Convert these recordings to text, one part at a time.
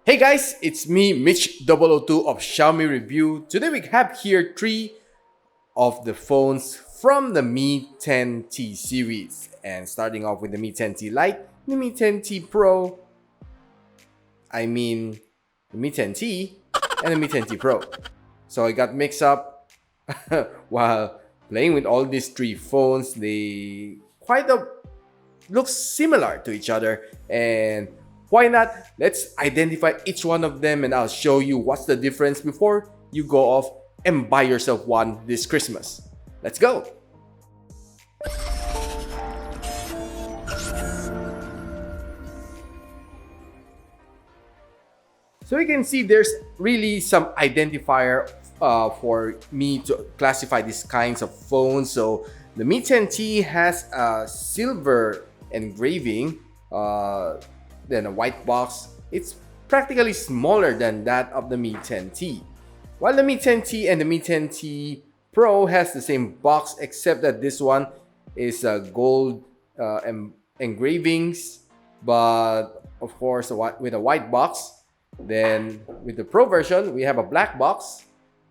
Hey guys, it's me, Mitch002 of Xiaomi Review. Today we have here three of the phones from the Mi 10T series. And starting off with the Mi 10T Lite, the Mi 10T Pro, the Mi 10T, and the Mi 10T Pro. So I got mixed up while playing with all these three phones. They look similar to each other, and why not? Let's identify each one of them and I'll show you what's the difference before you go off and buy yourself one this Christmas. Let's go! So you can see there's really some identifier for me to classify these kinds of phones. So the Mi 10T has a silver engraving, then a white box. It's practically smaller than that of the Mi 10T. While the Mi 10T and the Mi 10T Pro has the same box, except that this one is gold engravings, but of course with a white box. Then with the Pro version, we have a black box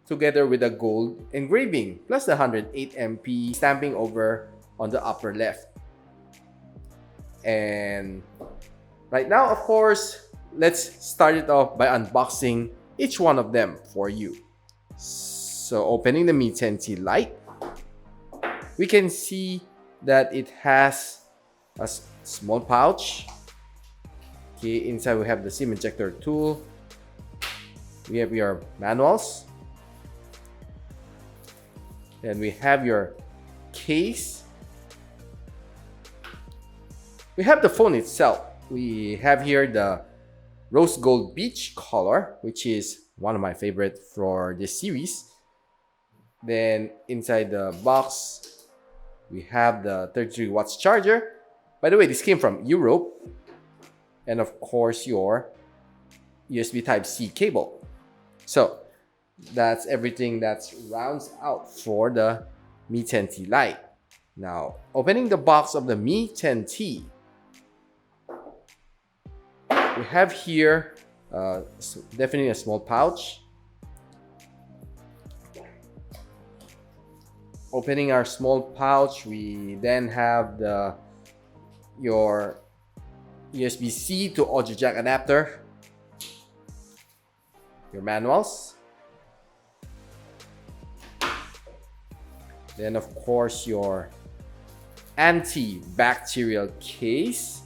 together with a gold engraving plus the 108 MP stamping over on the upper left. And right now, of course, let's start it off by unboxing each one of them for you. So opening the Mi 10T Lite, we can see that it has a small pouch. Okay, inside we have the SIM ejector tool. We have your manuals. Then we have your case. We have the phone itself. We have here the rose gold beach color, which is one of my favorite for this series. Then inside the box, we have the 33 watts charger. By the way, this came from Europe. And of course, your USB Type-C cable. So that's everything that rounds out for the Mi 10T Lite. Now, opening the box of the Mi 10T, we have here definitely a small pouch. Opening our small pouch, we then have your USB-C to audio jack adapter, your manuals, then of course your antibacterial case,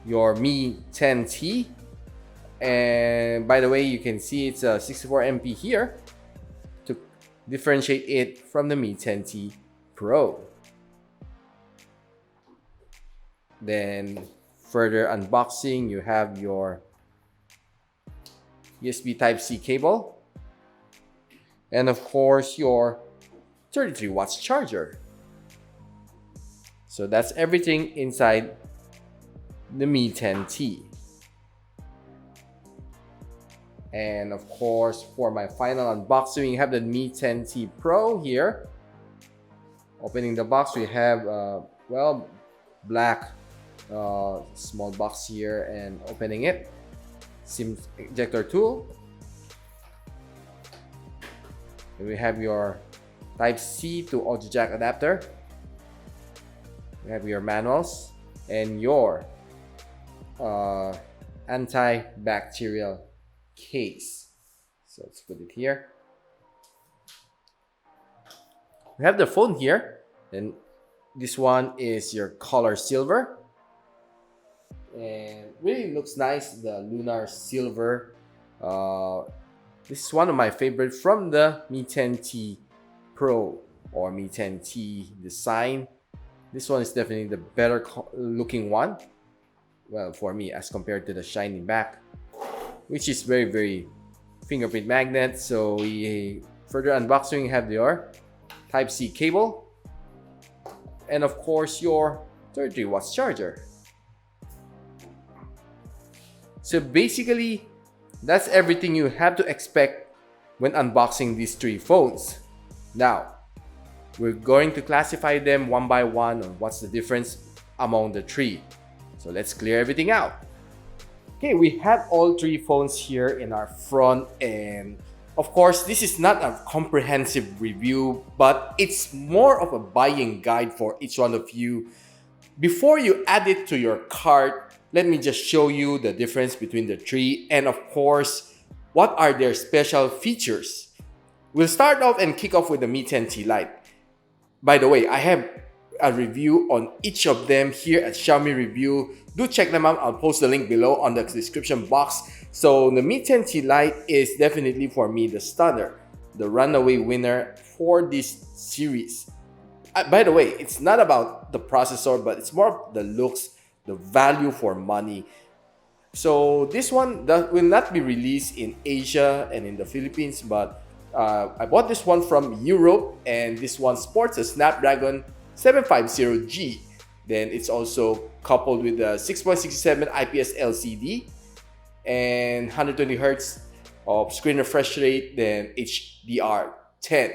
your Mi 10T, and by the way, you can see it's a 64 MP here to differentiate it from the Mi 10T Pro. Then further unboxing, you have your USB Type-C cable, and of course your 33 watts charger. So that's everything inside the Mi 10T. And of course, for my final unboxing, you have the Mi 10T Pro here. Opening the box, we have black small box here, and opening it, SIM ejector tool. And we have your Type-C to audio jack adapter. We have your manuals and your antibacterial case. So let's put it here. We have the phone here, and this one is your color silver, and really looks nice, the lunar silver. This is one of my favorite from the Mi 10T Pro or Mi 10T design. This one is definitely the better looking one, well, for me, as compared to the shiny back, which is very fingerprint magnet. So we further unboxing, have your Type-C cable, and of course your 33 watts charger. So basically, that's everything you have to expect when unboxing these three phones. Now, we're going to classify them one by one on what's the difference among the three. So let's clear everything out. Okay, we have all three phones here in our front, and of course, this is not a comprehensive review, but it's more of a buying guide for each one of you. Before you add it to your cart, let me just show you the difference between the three, and of course, what are their special features. We'll start off and kick off with the Mi 10T Lite. By the way, I have a review on each of them here at Xiaomi Review. Do check them out. I'll post the link below on the description box. So the Mi 10T Lite is definitely for me the stunner, the runaway winner for this series. By the way, it's not about the processor, but it's more the looks, the value for money. So this one will not be released in Asia and in the Philippines, but I bought this one from Europe, and this one sports a Snapdragon 750G. Then it's also coupled with a 6.67 IPS LCD and 120 Hz of screen refresh rate, then HDR10.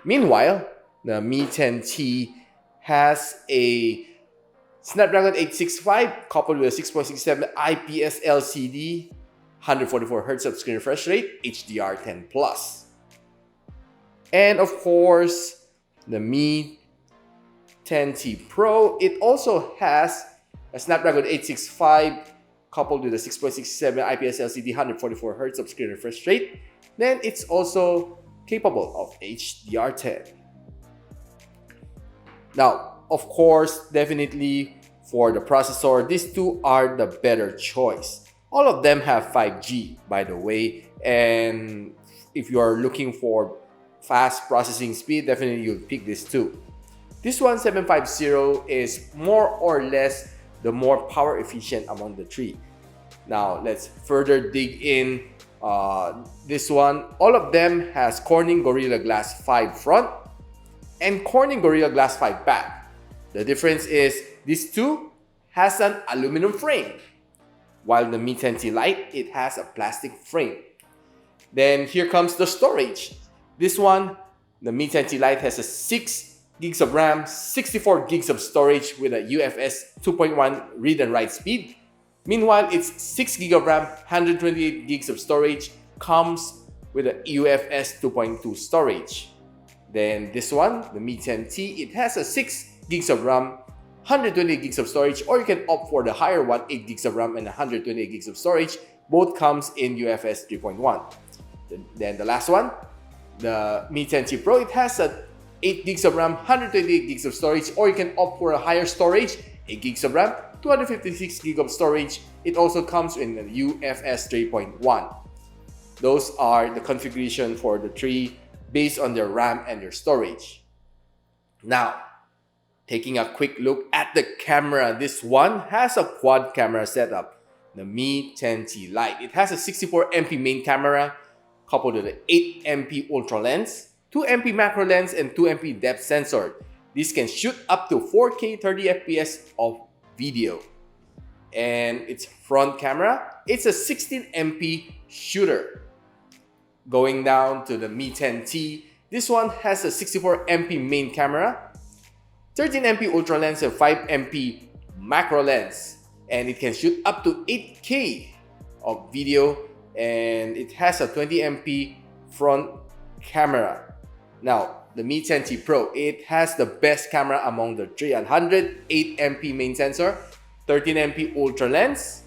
Meanwhile, the Mi 10T has a Snapdragon 865 coupled with a 6.67 IPS LCD, 144 Hz of screen refresh rate, HDR10 Plus. And of course, the Mi 10T Pro, it also has a Snapdragon 865 coupled with a 6.67 IPS LCD, 144 Hz of screen refresh rate. Then it's also capable of HDR10. Now, of course, definitely for the processor, these two are the better choice. All of them have 5G, by the way, and if you are looking for fast processing speed, definitely you'll pick this too. This one, 750, is more or less the more power efficient among the three. Now, let's further dig in. This one, all of them has Corning Gorilla Glass 5 front and Corning Gorilla Glass 5 back. The difference is this two has an aluminum frame, while the Mi 10T Lite, it has a plastic frame. Then here comes the storage. This one, the Mi 10T Lite, has a 6 gigs of RAM, 64 gigs of storage with a UFS 2.1 read and write speed. Meanwhile, it's 6 GB of RAM, 128 gigs of storage, comes with a UFS 2.2 storage. Then this one, the Mi 10T, it has a 6 gigs of RAM, 128 gigs of storage, or you can opt for the higher one, 8 gigs of RAM and 128 gigs of storage. Both comes in UFS 3.1. Then the last one, the Mi 10T Pro, it has a 8 gigs of RAM, 128 gigs of storage, or you can opt for a higher storage, 8 gigs of RAM, 256 gigs of storage. It also comes in the UFS 3.1. Those are the configuration for the three based on their RAM and their storage. Now, taking a quick look at the camera, this one has a quad camera setup, the Mi 10T Lite. It has a 64MP main camera coupled with an 8MP ultra lens, 2MP macro lens, and 2MP depth sensor. This can shoot up to 4K 30 FPS of video. And its front camera, it's a 16MP shooter. Going down to the Mi 10T, this one has a 64MP main camera, 13MP ultra lens, and 5MP macro lens. And it can shoot up to 8K of video, and it has a 20MP front camera. Now, the Mi 10T Pro, it has the best camera among the three, 108MP main sensor, 13MP ultra lens,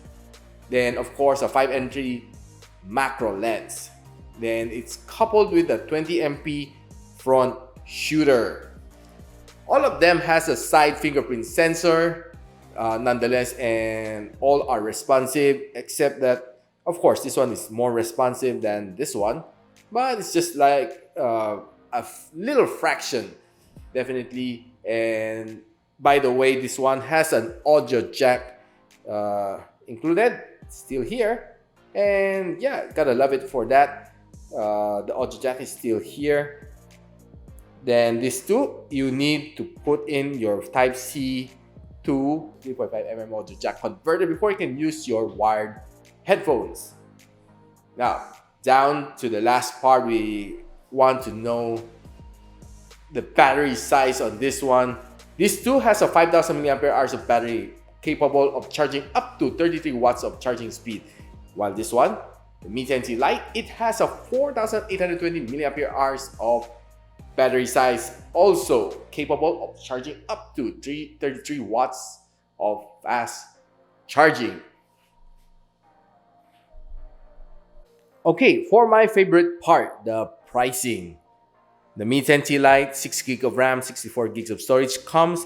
then of course a 5MP macro lens. Then it's coupled with a 20MP front shooter. All of them has a side fingerprint sensor, nonetheless, and all are responsive, except that, of course, this one is more responsive than this one, but it's just like a little fraction, definitely. And by the way, this one has an audio jack included, still here, and yeah, gotta love it for that. The audio jack is still here. Then this two, you need to put in your Type-C to 3.5mm audio jack converter before you can use your wired headphones. Now, down to the last part, we want to know the battery size on this one. This too has a 5000 mAh of battery capable of charging up to 33 watts of charging speed. While this one, the Mi 10T Lite, it has a 4,820 milliampere hours of battery size, also capable of charging up to 33 watts of fast charging. Okay, for my favorite part, the pricing. The Mi 10T Lite, 6 gig of RAM, 64 gigs of storage comes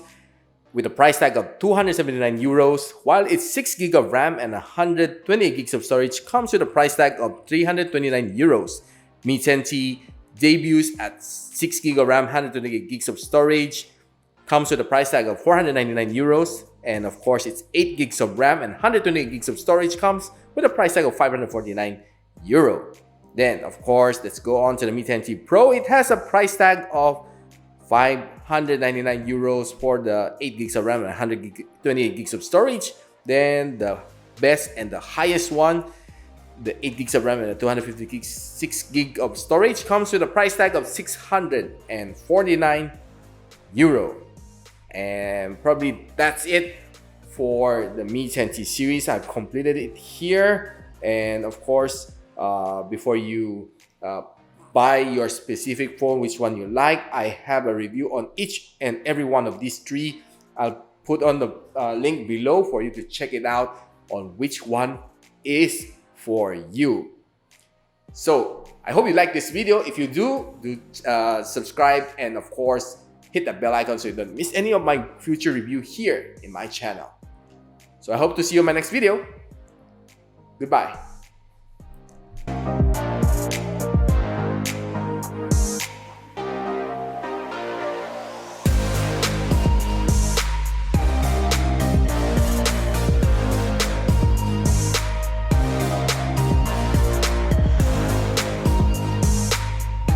with a price tag of 279 euros, while its 6 gig of RAM and 128 gigs of storage comes with a price tag of 329 euros. Mi 10T debuts at 6 gig of RAM, 128 gigs of storage, comes with a price tag of 499 euros, and of course its 8 gigs of RAM and 128 gigs of storage comes with a price tag of 549 euro. Then of course, let's go on to the Mi 10T Pro. It has a price tag of 599 euros for the 8 gigs of RAM and 128 gigs of storage. Then the best and the highest one, the 8 gigs of RAM and the 256 gig of storage, comes with a price tag of 649 euro. And probably that's it for the Mi 10T series. I've completed it here. And of course, before you buy your specific phone, which one you like, I have a review on each and every one of these three. I'll put on the link below for you to check it out on which one is for you. So I hope you like this video. If you do subscribe, and of course hit the bell icon so you don't miss any of my future review here in my channel. So I hope to see you in my next video. Goodbye.